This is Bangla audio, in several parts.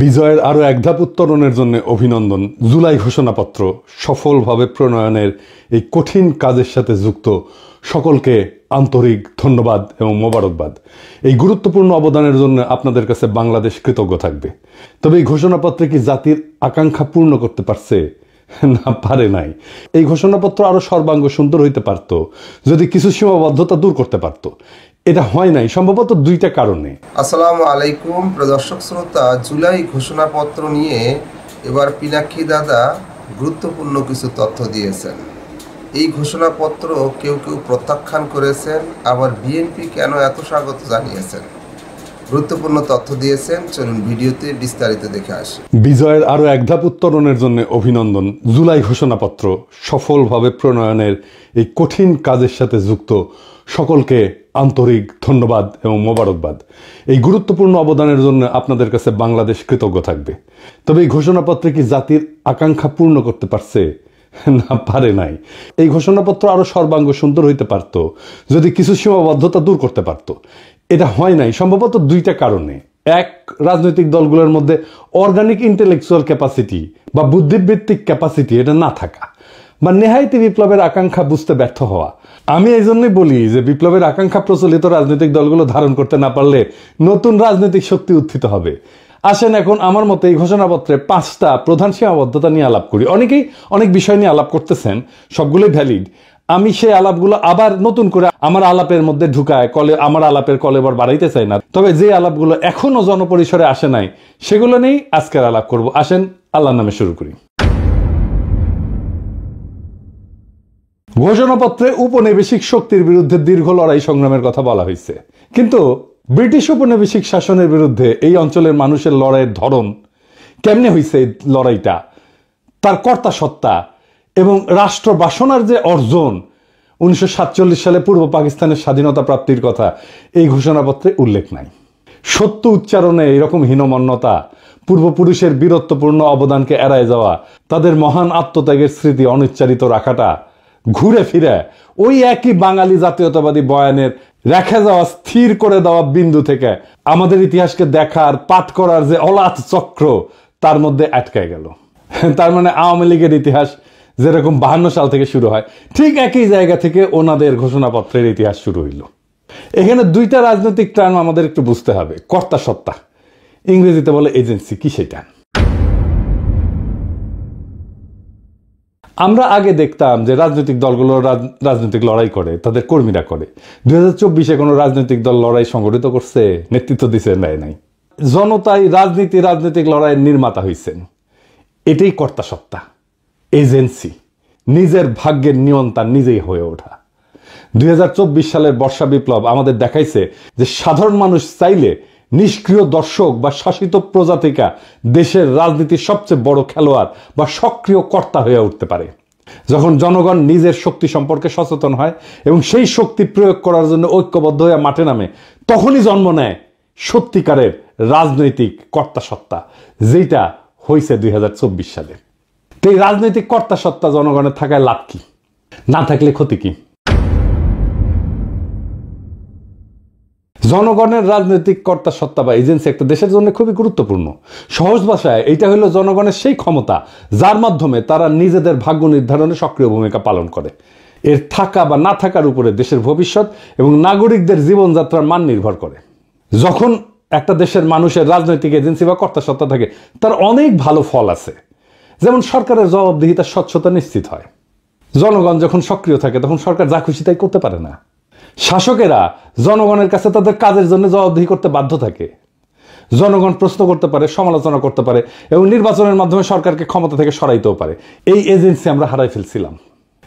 বিজয়ের আরও এক ধাপ উত্তরণের জন্য অভিনন্দন। জুলাই ঘোষণাপত্র সফলভাবে প্রণয়নের এই কঠিন কাজের সাথে যুক্ত সকলকে আন্তরিক ধন্যবাদ এবং মোবারকবাদ। এই গুরুত্বপূর্ণ অবদানের জন্য আপনাদের কাছে বাংলাদেশ কৃতজ্ঞ থাকবে। তবে এই ঘোষণাপত্রে কি জাতির আকাঙ্ক্ষা পূর্ণ করতে পারছে? না, পারে নাই। এই ঘোষণাপত্র আরো সর্বাঙ্গ সুন্দর হইতে পারত যদি কিছু সীমাবদ্ধতা দূর করতে পারত। এটা হয় নাই সম্ভবত দুইটা কারণে। আসসালামু আলাইকুম প্রদর্শক শ্রোতা, জুলাই ঘোষণাপত্র নিয়ে এবার পিনাক্ষী দাদা গুরুত্বপূর্ণ কিছু তথ্য দিয়েছেন। এই ঘোষণাপত্র কেউ কেউ প্রত্যাখ্যান করেছেন, আবার বিএনপি কেন এত স্বাগত জানিয়েছেন। গুরুত্বপূর্ণ তথ্য দিয়েছেন, চলুন ভিডিওতে বিস্তারিত দেখে আসি। বিজয়ের আরো এক ধাপ উত্তরণের জন্য অভিনন্দন। জুলাই ঘোষণাপত্র সফলভাবে প্রণয়নের এই কঠিন কাজের সাথে যুক্ত সকলকে আন্তরিক ধন্যবাদ এবং মোবারকবাদ। এই গুরুত্বপূর্ণ অবদানের জন্য আপনাদের কাছে বাংলাদেশ কৃতজ্ঞ থাকবে। তবে এই ঘোষণাপত্রে কি জাতির আকাঙ্ক্ষা পূর্ণ করতে পারছে? না, পারে নাই। এই ঘোষণাপত্র আরো সর্বাঙ্গ সুন্দর হইতে পারত যদি কিছু সীমাবদ্ধতা দূর করতে পারত। এটা হয় নাই সম্ভবত দুইটা কারণে। এক, রাজনৈতিক দলগুলোর মধ্যে অর্গানিক ইন্টেলেকচুয়াল ক্যাপাসিটি বা বুদ্ধিবৃত্তিক ক্যাপাসিটি এটা না থাকা, বা নেহায়েতি বিপ্লবের আকাঙ্ক্ষা বুঝতে ব্যর্থ হওয়া। আমি এই জন্যই বলি যে বিপ্লবের আকাঙ্ক্ষা প্রচলিত রাজনৈতিক দলগুলো ধারণ করতে না পারলে নতুন রাজনৈতিক শক্তি উত্থিত হবে। আসেন এখন আমার মতে এই ঘোষণাপত্রে 5টা প্রধান সীমাবদ্ধতা নিয়ে আলাপ করি। অনেকেই অনেক বিষয় নিয়ে আলাপ করতেছেন, সবগুলোই ভ্যালিড। আমি সেই আলাপগুলো আবার নতুন করে আমার আলাপের মধ্যে ঢুকায় আমার আলাপের কলেবর বাড়াইতে চাই না। তবে যে আলাপগুলো এখনো জনপরিসরে আসে নাই সেগুলো নিয়েই আজকের আলাপ করব। আসেন আল্লাহর নামে শুরু করি। ঘোষণাপত্রে উপনিবেশিক শক্তির বিরুদ্ধে দীর্ঘ লড়াই সংগ্রামের কথা বলা হয়েছে, কিন্তু ব্রিটিশ উপনিবেশিক শাসনের বিরুদ্ধে এই অঞ্চলের মানুষের লড়াইয়ের ধরন কেমনে হয়েছে, এই লড়াইটা, তার কর্তা সত্তা এবং রাষ্ট্র বাসনার যে অর্জন 1947 সালে পূর্ব পাকিস্তানের স্বাধীনতা প্রাপ্তির কথা এই ঘোষণাপত্রে উল্লেখ নাই। সত্য উচ্চারণে এরকম হীনমন্যতা, পূর্বপুরুষের বীরত্বপূর্ণ অবদানকে এড়ায় যাওয়া, তাদের মহান আত্মত্যাগের স্মৃতি অনিচ্চারিত রাখাটা, ঘুরে ফিরে ওই একই বাঙালি জাতীয়তাবাদী বয়ানের রেখে যাওয়া স্থির করে দেওয়া বিন্দু থেকে আমাদের ইতিহাসকে দেখার পাঠ করার যে অলাথ চক্র তার মধ্যে আটকে গেল। তার মানে আওয়ামী লীগের ইতিহাস যেরকম 52 সাল থেকে শুরু হয়, ঠিক একই জায়গা থেকে ওনাদের ঘোষণাপত্রের ইতিহাস শুরু হইল। এখানে দুইটা রাজনৈতিক টার্ম আমাদের একটু বুঝতে হবে। কর্তা সত্তা, ইংরেজিতে বলে এজেন্সি, কি সেটা? আমরা আগে দেখতাম যে রাজনৈতিক দলগুলো রাজনৈতিক লড়াই করে, তাদের কর্মীরা করে। 2024-এ কোনো রাজনৈতিক দল লড়াই সংগঠিত করছে, নেতৃত্ব দিচ্ছে? নাই। জনতাই রাজনৈতিক লড়াইয়ের নির্মাতা হয়েছেন। এটাই কর্তা সত্তা, এজেন্সি, নিজের ভাগ্যের নিয়ন্তা নিজেই হয়ে ওঠা। 2024 সালের বর্ষা বিপ্লব আমাদের দেখাইছে যে সাধারণ মানুষ চাইলে নিষ্ক্রিয় দর্শক বা শাসিত প্রজা থেকে দেশের রাজনীতির সবচেয়ে বড় খেলোয়াড় বা সক্রিয় কর্তা হয়ে উঠতে পারে। যখন জনগণ নিজের শক্তি সম্পর্কে সচেতন হয় এবং সেই শক্তি প্রয়োগ করার জন্য ঐক্যবদ্ধ হয়ে মাঠে নামে, তখনই জন্ম নেয় সত্যিকারের রাজনৈতিক কর্তা সত্তা, যেটা হয়েছে 2024 সালে। তো এই রাজনৈতিক কর্তা সত্তা জনগণের থাকায় লাভ কি, না থাকলে ক্ষতি কি? জনগণের রাজনৈতিক কর্তা সত্তা বা এজেন্সি একটা দেশের জন্য খুবই গুরুত্বপূর্ণ। সহজ ভাষায় এইটা হলো জনগণের সেই ক্ষমতা যার মাধ্যমে তারা নিজেদের ভাগ্য নির্ধারণে সক্রিয় ভূমিকা পালন করে। এর থাকা বা না থাকার উপরে দেশের ভবিষ্যৎ এবং নাগরিকদের জীবনযাত্রার মান নির্ভর করে। যখন একটা দেশের মানুষের রাজনৈতিক এজেন্সি বা কর্তা সত্তা থাকে, তার অনেক ভালো ফল আছে। যেমন সরকারের জবাবদিহিতার স্বচ্ছতা নিশ্চিত হয়। জনগণ যখন সক্রিয় থাকে তখন সরকার যা খুশি তাই করতে পারে না। শাসকেরা জনগণের কাছে তাদের কাজের জন্য জবাবদিহি করতে বাধ্য থাকে। জনগণ প্রশ্ন করতে পারে, সমালোচনা করতে পারে এবং নির্বাচনের মাধ্যমে সরকারকে ক্ষমতা থেকে সরাইতেও পারে। এই এজেন্সি আমরা হারাই ফেলছিলাম।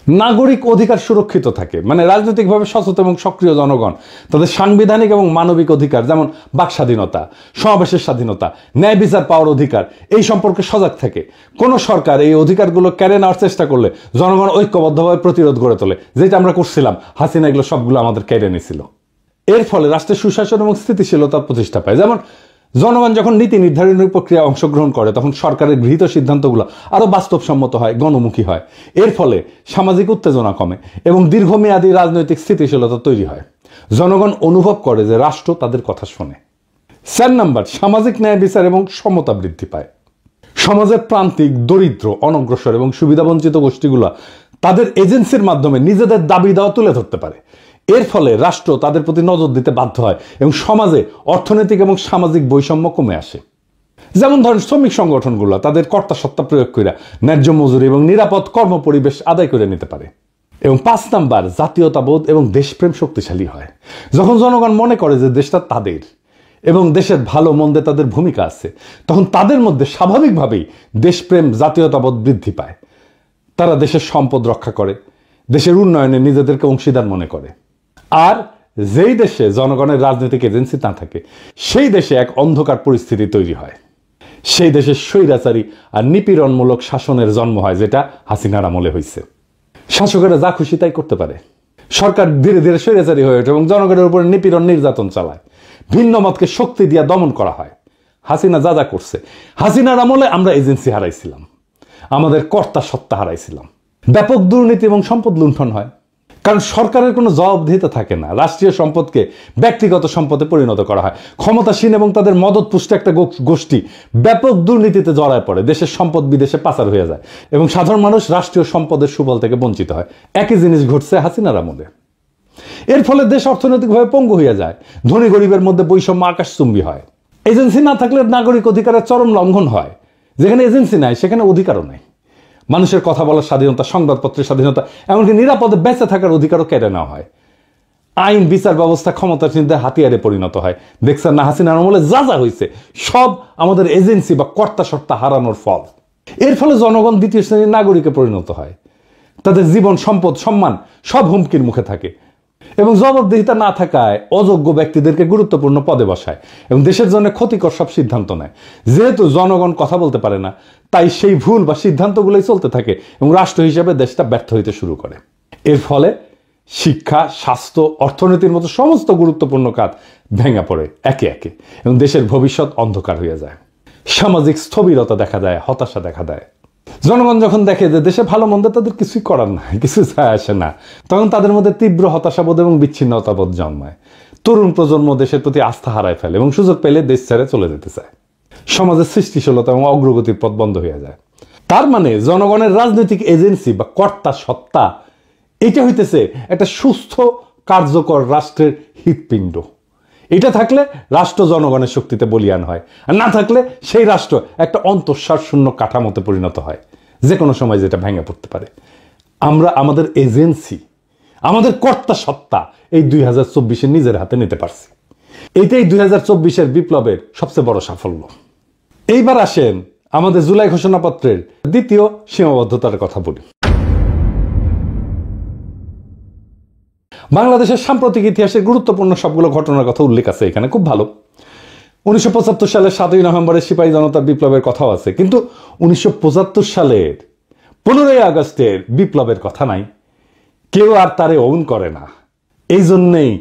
নাগরিক অধিকার সুরক্ষিত থাকে, মানে রাজনৈতিকভাবে সচেতন এবং সক্রিয় জনগণ তাদের সাংবিধানিক এবং মানবিক অধিকার, যেমন বাক স্বাধীনতা, সমাবেশের স্বাধীনতা, ন্যায় বিচার পাওয়ার অধিকার, এই সম্পর্কে সজাগ থাকে। কোনো সরকার এই অধিকারগুলো কেড়ে নেওয়ার চেষ্টা করলে জনগণ ঐক্যবদ্ধভাবে প্রতিরোধ গড়ে তোলে, যেটা আমরা করছিলাম। হাসিনা এগুলো সবগুলো আমাদের কেড়ে নিয়েছিল। এর ফলে রাষ্ট্রের সুশাসন এবং স্থিতিশীলতা প্রতিষ্ঠা পায়। যেমন জনগণ যখন নীতি নির্ধারণের প্রক্রিয়ায় অংশগ্রহণ করে তখন সরকারের গৃহীত সিদ্ধান্তগুলো আরো বাস্তবসম্মত হয়, গণমুখী হয়। এর ফলে সামাজিক উত্তেজনা কমে এবং দীর্ঘমেয়াদী রাজনৈতিক স্থিতিশীলতা তৈরি হয়। জনগণ অনুভব করে যে রাষ্ট্র তাদের কথা শোনে। 4 নাম্বার, সামাজিক ন্যায় বিচার এবং সমতা বৃদ্ধি পায়। সমাজের প্রান্তিক, দরিদ্র, অনগ্রসর এবং সুবিধাবঞ্চিত গোষ্ঠীগুলো তাদের এজেন্সির মাধ্যমে নিজেদের দাবি দাওয়া তুলে ধরতে পারে। এর ফলে রাষ্ট্র তাদের প্রতি নজর দিতে বাধ্য হয় এবং সমাজে অর্থনৈতিক এবং সামাজিক বৈষম্য কমে আসে। যেমন ধরেন, শ্রমিক সংগঠনগুলো তাদের কর্তাসত্তা প্রয়োগ করে ন্যায্য মজুরি এবং নিরাপদ কর্মপরিবেশ আদায় করে নিতে পারে। এবং 5 নাম্বার, জাতীয়তাবোধ এবং দেশপ্রেম শক্তিশালী হয়। যখন জনগণ মনে করে যে দেশটা তাদের এবং দেশের ভালো মন্দে তাদের ভূমিকা আছে, তখন তাদের মধ্যে স্বাভাবিকভাবেই দেশপ্রেম, জাতীয়তাবোধ বৃদ্ধি পায়। তারা দেশের সম্পদ রক্ষা করে, দেশের উন্নয়নে নিজেদেরকে অংশীদার মনে করে। আর যেই দেশে জনগণের রাজনৈতিক এজেন্সি না থাকে, সেই দেশে এক অন্ধকার পরিস্থিতি তৈরি হয়। সেই দেশে স্বৈরাচারী আর নিপীড়নমূলক শাসনের জন্ম হয়, যেটা হাসিনার আমলে হয়েছে। শাসকেরা যা খুশি তাই করতে পারে। সরকার ধীরে ধীরে স্বৈরাচারী হয়ে ওঠে এবং জনগণের উপর নিপীড়ন, নির্যাতন চালায়। ভিন্ন মতকে শক্তি দিয়ে দমন করা হয়। হাসিনা যা যা করছে, হাসিনার আমলে আমরা এজেন্সি হারাইছিলাম, আমাদের কর্তা সত্তা হারাইছিলাম। ব্যাপক দুর্নীতি এবং সম্পদ লুণ্ঠন হয়, কারণ সরকারের কোনো জবাবদিহিতা থাকে না। রাষ্ট্রীয় সম্পদকে ব্যক্তিগত সম্পদে পরিণত করা হয়। ক্ষমতাসীন এবং তাদের মদতপুষ্ট একটা গোষ্ঠী ব্যাপক দুর্নীতিতে জড়ায় পড়ে, দেশের সম্পদ বিদেশে পাচার হয়ে যায় এবং সাধারণ মানুষ রাষ্ট্রীয় সম্পদের সুফল থেকে বঞ্চিত হয়। একই জিনিস ঘটছে হাসিনার আমলে। এর ফলে দেশ অর্থনৈতিকভাবে পঙ্গু হয়ে যায়, ধনী গরিবের মধ্যে বৈষম্য আকাশচুম্বী হয়। এজেন্সি না থাকলে নাগরিক অধিকারের চরম লঙ্ঘন হয়। যেখানে এজেন্সি নাই, সেখানে অধিকারও নাই। মানুষের কথা বলার স্বাধীনতা, সংবাদপত্রের স্বাধীনতা, এমনকি নিরাপদে বেঁচে থাকার অধিকারও কেড়ে নেওয়া হয়। আইন বিচার ব্যবস্থা ক্ষমতাসীনদের হাতিয়ারে পরিণত হয়। দেখছেন না, হাসিনার আমলে যা যা হয়েছে সব আমাদের এজেন্সি বা কর্তা সত্তা হারানোর ফল। এর ফলে জনগণ দ্বিতীয় শ্রেণীর নাগরিকে পরিণত হয়। তাদের জীবন, সম্পদ, সম্মান সব হুমকির মুখে থাকে এবং জবাবদিহিতা না থাকায় অযোগ্য ব্যক্তিদেরকে গুরুত্বপূর্ণ পদে বসায় এবং দেশের জন্য ক্ষতিকর সব সিদ্ধান্ত নেয়। যেহেতু জনগণ কথা বলতে পারে না, তাই সেই ভুল বা সিদ্ধান্তগুলোই চলতে থাকে এবং রাষ্ট্র হিসেবে দেশটা ব্যর্থ হইতে শুরু করে। এর ফলে শিক্ষা, স্বাস্থ্য, অর্থনীতির মতো সমস্ত গুরুত্বপূর্ণ কাজ ভেঙে পড়ে একে একে এবং দেশের ভবিষ্যৎ অন্ধকার হয়ে যায়। সামাজিক স্থবিরতা দেখা দেয়, হতাশা দেখা দেয়। জনগণ যখন দেখে যে দেশে ভালো মন্দ তাদের কিছুই করার নাই, কিছু যায় আসে না, তখন তাদের মধ্যে তীব্র হতাশাবোধ এবং বিচ্ছিন্নতাবোধ জন্মায়। তরুণ প্রজন্ম দেশের প্রতি আস্থা হারায় ফেলে এবং সুযোগ পেলে দেশ ছেড়ে চলে যেতে চায়। সমাজের সৃষ্টিশীলতা এবং অগ্রগতির পথ বন্ধ হয়ে যায়। তার মানে জনগণের রাজনৈতিক এজেন্সি বা কর্তা সত্তা, এটা হইতেছে একটা সুস্থ কার্যকর রাষ্ট্রের হৃৎপিণ্ড। এটা থাকলে রাষ্ট্র জনগণের শক্তিতে বলিয়ান হয়, আর না থাকলে সেই রাষ্ট্র একটা অন্তঃসার শূন্য কাঠামোতে পরিণত হয়, যে কোনো সময় যেটা ভেঙে পড়তে পারে। আমরা আমাদের এজেন্সি, আমাদের কর্তা সত্তা এই 2024-এ নিজের হাতে নিতে পারছি। এইটাই 2024-এর বিপ্লবের সবচেয়ে বড় সাফল্য। এইবার আসেন আমাদের জুলাই ঘোষণাপত্রের দ্বিতীয় সীমাবদ্ধতার কথা বলি। বাংলাদেশের সাম্প্রতিক ইতিহাসের গুরুত্বপূর্ণ সবগুলো ঘটনার কথা উল্লেখ আছে এখানে, খুব ভালো। 1975 সালের 7ই নভেম্বরের সিপাহী জনতার বিপ্লবের কথাও আছে, কিন্তু 1975 সালের 15ই আগস্টের বিপ্লবের কথা নাই। কেউ আর তারে ওন করে না। এই জন্যেই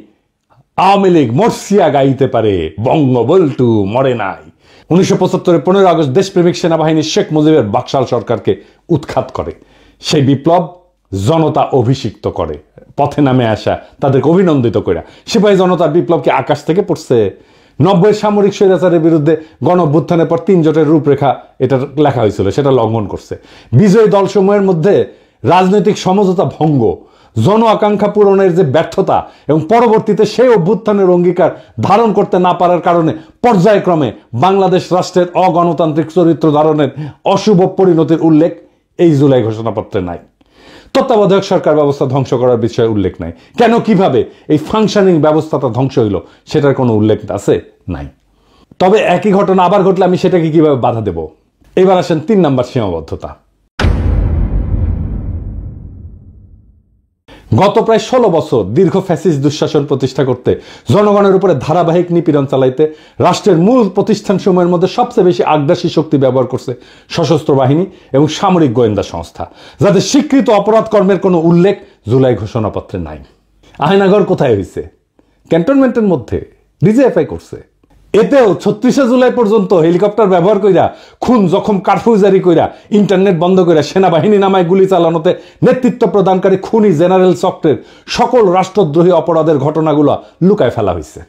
আওয়ামী লীগ মর্সিয়া গাইতে পারে, বঙ্গবল্টু মরে নাই। 1975-এর 15 আগস্ট দেশপ্রেমিক সেনাবাহিনী শেখ মুজিবের বাকশাল সরকারকে উৎখাত করে। সেই বিপ্লব জনতা অভিষিক্ত করে, পথে নামে আসা তাদেরকে অভিনন্দিত করে। সিপাহী জনতার বিপ্লব কি আকাশ থেকে পড়ছে? 90-এর সামরিক স্বৈরাচারের বিরুদ্ধে গণ অভ্যুত্থানের পর 3 জোটের রূপরেখা এটা লেখা হয়েছিল, সেটা লঙ্ঘন করছে। বিজয়ী দলসমূহের মধ্যে রাজনৈতিক সমঝোতা ভঙ্গ, জন আকাঙ্ক্ষা পূরণের যে ব্যর্থতা এবং পরবর্তীতে সেই অভ্যুত্থানের অঙ্গীকার ধারণ করতে না পারার কারণে পর্যায়ক্রমে বাংলাদেশ রাষ্ট্রের অগণতান্ত্রিক চরিত্র ধারণের অশুভ পরিণতির উল্লেখ এই জুলাই ঘোষণাপত্রে নাই। তত্ত্বাবধায়ক সরকার ব্যবস্থা ধ্বংস করার বিষয়ে উল্লেখ নাই। কেন, কিভাবে এই ফাংশনিং ব্যবস্থাটা ধ্বংস হইল সেটার কোনো উল্লেখ আছে? নাই। তবে একই ঘটনা আবার ঘটলে আমি সেটাকে কিভাবে বাধা দেব? এবার আসেন 3 নাম্বার সীমাবদ্ধতা। গত প্রায় 16 বছর দীর্ঘ ফ্যাসিস্ট দুঃশাসন প্রতিষ্ঠা করতে, জনগণের উপরে ধারাবাহিক নিপীড়ন চালাইতে রাষ্ট্রের মূল প্রতিষ্ঠানসমূহের মধ্যে সবচেয়ে বেশি আগ্রাসী শক্তি ব্যবহার করছে সশস্ত্র বাহিনী এবং সামরিক গোয়েন্দা সংস্থা, যাদের স্বীকৃত অপরাধ কর্মের কোনো উল্লেখ জুলাই ঘোষণাপত্রে নাই। আয়নাঘর কোথায় হয়েছে? ক্যান্টনমেন্টের মধ্যে ডিজিএফআই করছে। এতেও 36শে জুলাই পর্যন্ত হেলিকপ্টার ব্যবহার কইরা, খুন জখম কারফিউ জারি কইরা, ইন্টারনেট বন্ধ কইরা, সেনাবাহিনী নামায় গুলি চালানোতে নেতৃত্ব প্রদানকারী খুনি জেনারেল চক্রের সকল রাষ্ট্রদ্রোহী অপরাধের ঘটনাগুলো লুকায় ফেলা হয়েছে।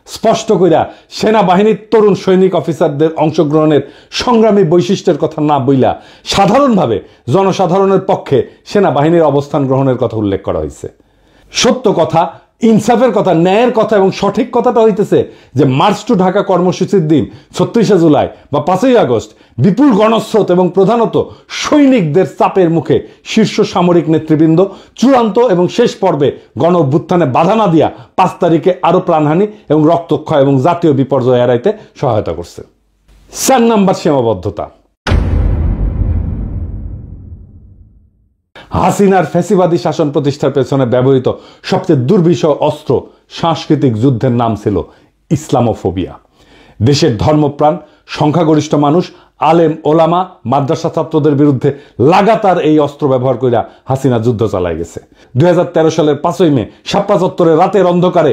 স্পষ্ট কইরা সেনাবাহিনীর তরুণ সৈনিক অফিসারদের অংশগ্রহণের সংগ্রামী বৈশিষ্ট্যের কথা না বইলা সাধারণভাবে জনসাধারণের পক্ষে সেনাবাহিনীর অবস্থান গ্রহণের কথা উল্লেখ করা হয়েছে। সত্য কথা, ইনসাফের কথা, ন্যায়ের কথা এবং সঠিক কথাটা হইতেছে যে মার্চ টু ঢাকা কর্মসূচির দিন ৩৬শে জুলাই বা ৫ই আগস্ট বিপুল গণস্রোত এবং প্রধানত সৈনিকদের চাপের মুখে শীর্ষ সামরিক নেতৃবৃন্দ চূড়ান্ত এবং শেষ পর্বে গণ অভ্যুত্থানে বাধা না দিয়া ৫ তারিখে আরো প্রাণহানি এবং রক্তক্ষয় এবং জাতীয় বিপর্যয় এড়াইতে সহায়তা করছে। ৪ নাম্বার সীমাবদ্ধতা। হাসিনার ফ্যাসিবাদী শাসন প্রতিষ্ঠার পেছনে ব্যবহৃত সবচেয়ে দুর্বিষহ অস্ত্র সাংস্কৃতিক যুদ্ধের নাম ছিল ইসলামোফোবিয়া। দেশের ধর্মপ্রাণ সংখ্যাগরিষ্ঠ মানুষ, আলেম ওলামা, মাদ্রাসা ছাত্রদের বিরুদ্ধে লাগাতার এই অস্ত্র ব্যবহার করে হাসিনা যুদ্ধ চালায় গেছে। ২০১৩ সালের ৫ই মে শাপলা চত্বরে রাতের অন্ধকারে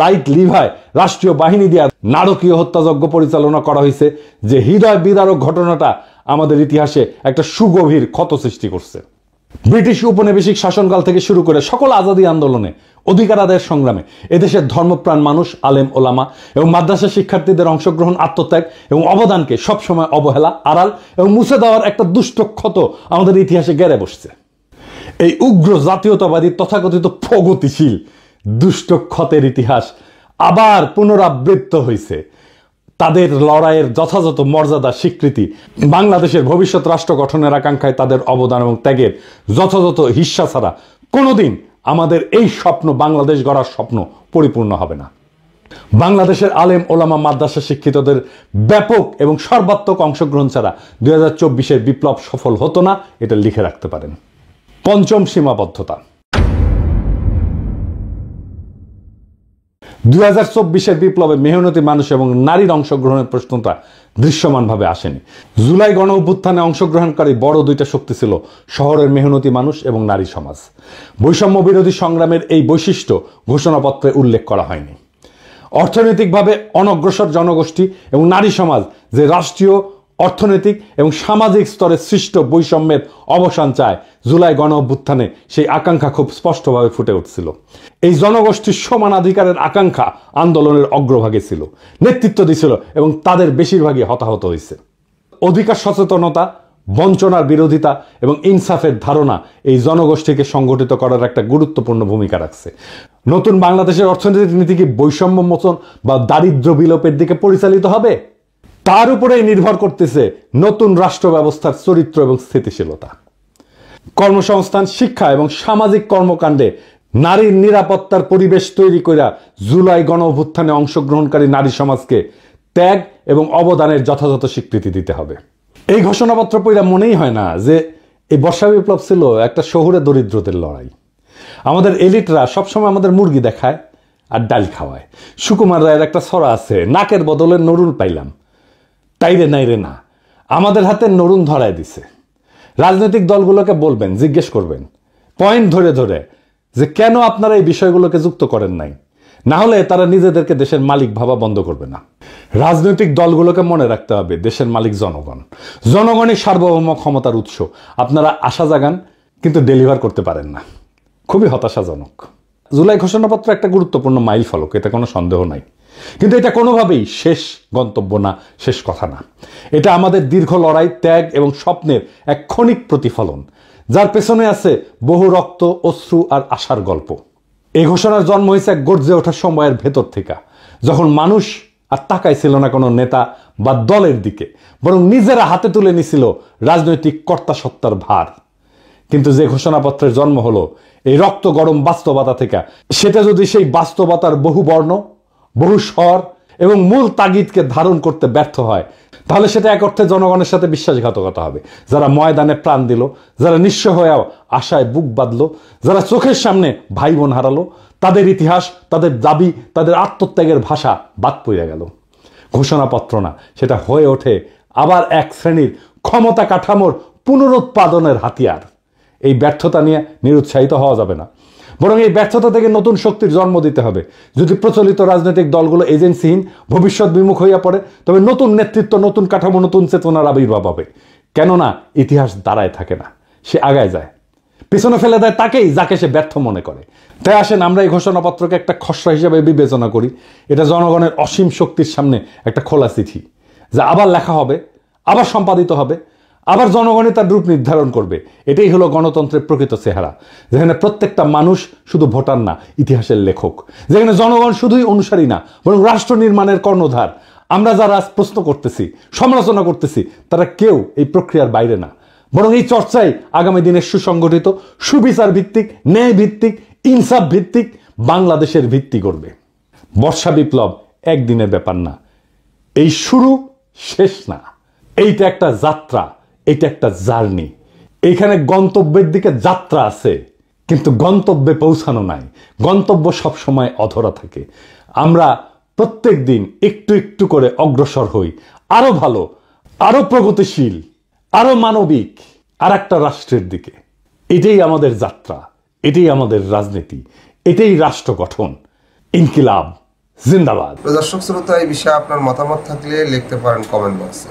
লাইট লিভায় রাষ্ট্রীয় বাহিনী দিয়ে নারকীয় হত্যাযজ্ঞ পরিচালনা করা হয়েছে, যে হৃদয় বিদারক ঘটনাটা আমাদের ইতিহাসে একটা সুগভীর ক্ষত সৃষ্টি করছে। ব্রিটিশ উপনিবেশিক শাসনকাল থেকে শুরু করে সকল আজাদী আন্দোলনে, অধিকার আদায়ের সংগ্রামে এদেশের ধর্মপ্রাণ মানুষ, আলেম ওলামা এবং মাদ্রাসা শিক্ষার্থীদের অংশগ্রহণ, আত্মত্যাগ এবং অবদানকে সবসময় অবহেলা, আড়াল এবং মুছে দেওয়ার একটা দুষ্ট ক্ষত আমাদের ইতিহাসে গেড়ে বসছে। এই উগ্র জাতীয়তাবাদী তথাকথিত প্রগতিশীল দুষ্ট ক্ষতের ইতিহাস আবার পুনরাবৃত্ত হয়েছে। তাদের লড়াইয়ের যথাযথ মর্যাদা স্বীকৃতি, বাংলাদেশের ভবিষ্যৎ রাষ্ট্র গঠনের আকাঙ্ক্ষায় তাদের অবদান এবং ত্যাগের যথাযথ হিস্সা ছাড়া কোনোদিন আমাদের এই স্বপ্ন, বাংলাদেশ গড়ার স্বপ্ন পরিপূর্ণ হবে না। বাংলাদেশের আলেম ওলামা মাদ্রাসা শিক্ষিতদের ব্যাপক এবং সর্বাত্মক অংশগ্রহণ ছাড়া ২০২৪-এর বিপ্লব সফল হতো না, এটা লিখে রাখতে পারেন। ৫ম সীমাবদ্ধতা। ২০২৪-এর বিপ্লবে মেহনতি মানুষ এবং নারীর অংশগ্রহণের প্রশ্নটা দৃশ্যমানভাবে আসেনি। জুলাই গণ অভ্যুত্থানে অংশগ্রহণকারী বড় দুইটা শক্তি ছিল শহরের মেহনতি মানুষ এবং নারী সমাজ। বৈষম্য বিরোধী সংগ্রামের এই বৈশিষ্ট্য ঘোষণাপত্রে উল্লেখ করা হয়নি। অর্থনৈতিকভাবে অনগ্রসর জনগোষ্ঠী এবং নারী সমাজ যে রাষ্ট্রীয়, অর্থনৈতিক এবং সামাজিক স্তরে সৃষ্ট বৈষম্যের অবসান চায়, জুলাই গণ অভ্যুত্থানে সেই আকাঙ্ক্ষা খুব স্পষ্টভাবে ফুটে উঠছিল। এই জনগোষ্ঠীর সমানাধিকারের আকাঙ্ক্ষা আন্দোলনের অগ্রভাগে ছিল, নেতৃত্ব দিছিল এবং তাদের বেশিরভাগই হতাহত হয়েছে। অধিকার সচেতনতা, বঞ্চনার বিরোধিতা এবং ইনসাফের ধারণা এই জনগোষ্ঠীকে সংগঠিত করার একটা গুরুত্বপূর্ণ ভূমিকা রাখছে। নতুন বাংলাদেশের অর্থনৈতিক নীতি কি বৈষম্য মোচন বা দারিদ্র্য বিলোপের দিকে পরিচালিত হবে? তার উপরেই নির্ভর করতেছে নতুন রাষ্ট্র ব্যবস্থার চরিত্র এবং স্থিতিশীলতা। কর্মসংস্থান, শিক্ষা এবং সামাজিক কর্মকাণ্ডে নারীর নিরাপত্তার পরিবেশ তৈরি করে জুলাই গণ অভ্যুত্থানে অংশগ্রহণকারী নারী সমাজকে ত্যাগ এবং অবদানের যথাযথ স্বীকৃতি দিতে হবে। এই ঘোষণাপত্র পড়া মনেই হয় না যে এই বর্ষা বিপ্লব ছিল একটা শহুরে দরিদ্রদের লড়াই। আমাদের এলিটরা সবসময় আমাদের মুরগি দেখায় আর ডাল খাওয়ায়। সুকুমার রায়ের একটা ছড়া আছে, নাকের বদলে নরুল পাইলাম, তাইরে নাইরে না, আমাদের হাতে নরুন ধরায় দিছে। রাজনৈতিক দলগুলোকে বলবেন, জিজ্ঞেস করবেন পয়েন্ট ধরে ধরে যে কেন আপনারা এই বিষয়গুলোকে যুক্ত করেন নাই, না হলে তারা নিজেদেরকে দেশের মালিক ভাবা বন্ধ করবে না। রাজনৈতিক দলগুলোকে মনে রাখতে হবে দেশের মালিক জনগণ, জনগণই সার্বভৌম ক্ষমতার উৎস। আপনারা আশা জাগান কিন্তু ডেলিভার করতে পারেন না, খুবই হতাশাজনক। জুলাই ঘোষণাপত্র একটা গুরুত্বপূর্ণ মাইল ফলক, এতে কোনো সন্দেহ নাই, কিন্তু এটা কোনোভাবেই শেষ গন্তব্য না, শেষ কথা না। এটা আমাদের দীর্ঘ লড়াই, ত্যাগ এবং স্বপ্নের এক ক্ষণিক প্রতিফলন, যার পেছনে আছে বহু রক্ত, অশ্রু আর আশার গল্প। এই ঘোষণার জন্ম হয়েছে এক গর্জে ওঠার সময়ের ভেতর থেকে, যখন মানুষ আর তাকাইছিল না কোনো নেতা বা দলের দিকে, বরং নিজেরা হাতে তুলে নিছিল রাজনৈতিক কর্তাসত্তার ভার। কিন্তু যে ঘোষণাপত্রের জন্ম হলো এই রক্ত গরম বাস্তবতা থেকে, সেটা যদি সেই বাস্তবতার বহু বর্ণ, বহু স্বর এবং মূল তাগিদকে ধারণ করতে ব্যর্থ হয়, তাহলে সেটা এক অর্থে জনগণের সাথে বিশ্বাসঘাতকতা হবে। যারা ময়দানে প্রাণ দিল, যারা নিঃস্ব হয়েও আশায় বুক বাঁধল, যারা চোখের সামনে ভাই বোন হারালো, তাদের ইতিহাস, তাদের দাবি, তাদের আত্মত্যাগের ভাষা বাদ পড়ে গেল। ঘোষণাপত্র না, সেটা হয়ে ওঠে আবার এক শ্রেণীর ক্ষমতা কাঠামোর পুনরুৎপাদনের হাতিয়ার। এই ব্যর্থতা নিয়ে নিরুৎসাহিত হওয়া যাবে না, বরং এই ব্যর্থতা থেকে নতুন শক্তির জন্ম দিতে হবে। যদি প্রচলিত রাজনৈতিক দলগুলো এজেন্সিহীন, ভবিষ্যৎ বিমুখ হইয়া পড়ে, তবে নতুন নেতৃত্ব, নতুন কাঠামো, নতুন চেতনার আবির্ভাব হবে। কেননা ইতিহাস দাঁড়ায় থাকে না, সে আগায় যায়। পিছনে ফেলে দেয় তাকেই যাকে সে ব্যর্থ মনে করে। তাই আসেন আমরা এই ঘোষণাপত্রকে একটা খসড়া হিসেবে বিবেচনা করি। এটা জনগণের অসীম শক্তির সামনে একটা খোলা চিঠি, যা আবার লেখা হবে, আবার সম্পাদিত হবে, আবার জনগণই তার রূপ নির্ধারণ করবে। এটাই হলো গণতন্ত্রের প্রকৃত চেহারা, যেখানে প্রত্যেকটা মানুষ শুধু ভোটার না, ইতিহাসের লেখক, যেখানে জনগণ শুধুই অনুসারী না, বরং রাষ্ট্র নির্মাণের কর্ণধার। আমরা যারা আজ প্রশ্ন করতেছি, সমালোচনা করতেছি, তারা কেউ এই প্রক্রিয়ার বাইরে না, বরং এই চর্চাই আগামী দিনের সুসংগঠিত, সুবিচার ভিত্তিক, ন্যায় ভিত্তিক, ইনসাফ ভিত্তিক বাংলাদেশের ভিত্তি করবে। বর্ষা বিপ্লব একদিনের ব্যাপার না, এই শুরু, শেষ না। এইটা একটা যাত্রা, এটা একটা জার্নি। এইখানে গন্তব্যের দিকে যাত্রা আছে, কিন্তু গন্তব্যে পৌঁছানো নাই। গন্তব্য সবসময় অধরা থাকে। আমরা প্রত্যেক দিন একটু একটু করে অগ্রসর হই আরো ভালো, আরো প্রগতিশীল, আরো মানবিক আর একটা রাষ্ট্রের দিকে। এটাই আমাদের যাত্রা, এটাই আমাদের রাজনীতি, এটাই রাষ্ট্র গঠন। ইনকিলাব জিন্দাবাদ। দর্শক শ্রোতা, এই বিষয়ে আপনার মতামত থাকলে লিখতে পারেন কমেন্ট বক্সে।